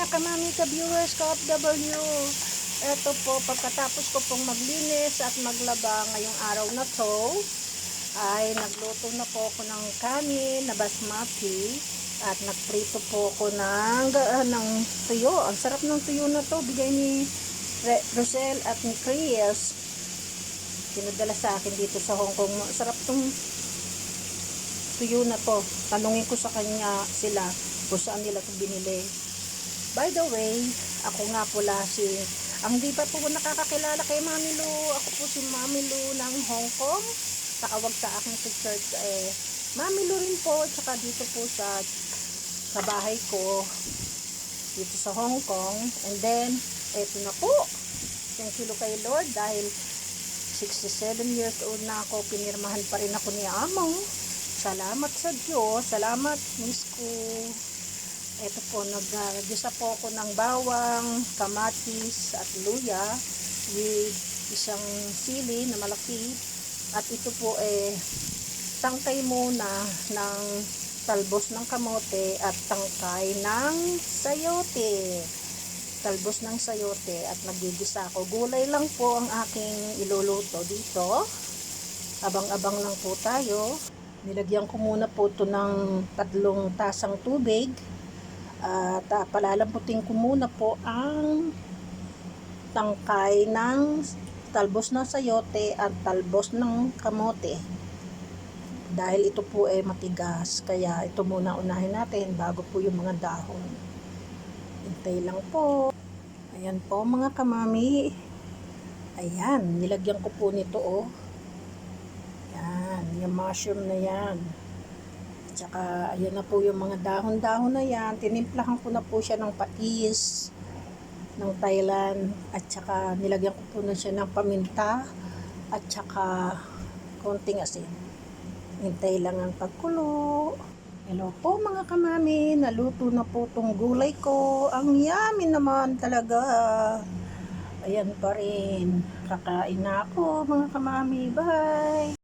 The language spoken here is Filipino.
mga kamami ka-viewers, ka-OFW. Ito po, pagkatapos ko pong maglinis at maglaba ngayong araw na to, ay nagluto na po ako ng kanin na basmati at nagprito po ako ng tuyo. Ang sarap ng tuyo na to, bigay ni Rosel at ni Chris. Pinadala sa akin dito sa Hong Kong. Sarap tong tuyo na to. Tanungin ko sa kanya sila kung saan nila ito binili. By the way, ako nga pala ang di pa po nakakakilala kay Mami Lu. Ako po si Mami Lu ng Hong Kong. Takawag sa akin sa church Mami Lu rin po. Tsaka dito po sa bahay ko dito sa Hong Kong. And then, eto na po. Thank you kay Lord dahil 67 years old na ako. Pinirmahan pa rin ako ni Among. Salamat sa Diyos. Salamat, Miss ko. Ito po, nag-gisa po ako ng bawang, kamatis at luya with isang sili na malaki. At ito po tangkay muna ng talbos ng kamote at tangkay ng sayote. Talbos ng sayote at nagigisa ako. Gulay lang po ang aking iluluto dito. Abang-abang lang po tayo. Nilagyan ko muna po ito ng 3 tasang tubig. At palalambutin ko muna po ang tangkay ng talbos ng sayote at talbos ng kamote. Dahil ito po ay matigas, kaya ito muna unahin natin bago po yung mga dahon. Hintay lang po. Ayan po mga kamami. Ayan, nilagyan ko po nito yung mushroom na yan. Tsaka ayan na po yung mga dahon-dahon na yan. Tinimplahan ko na po siya ng patis ng Thailand at tsaka nilagyan ko po na siya ng paminta at tsaka konting asin. Hintay lang ang pagkulo. Hello po mga kamami, naluto na po tong gulay ko. Ang yummy naman talaga. Ayan pa rin. Kakain na ako mga kamami. Bye!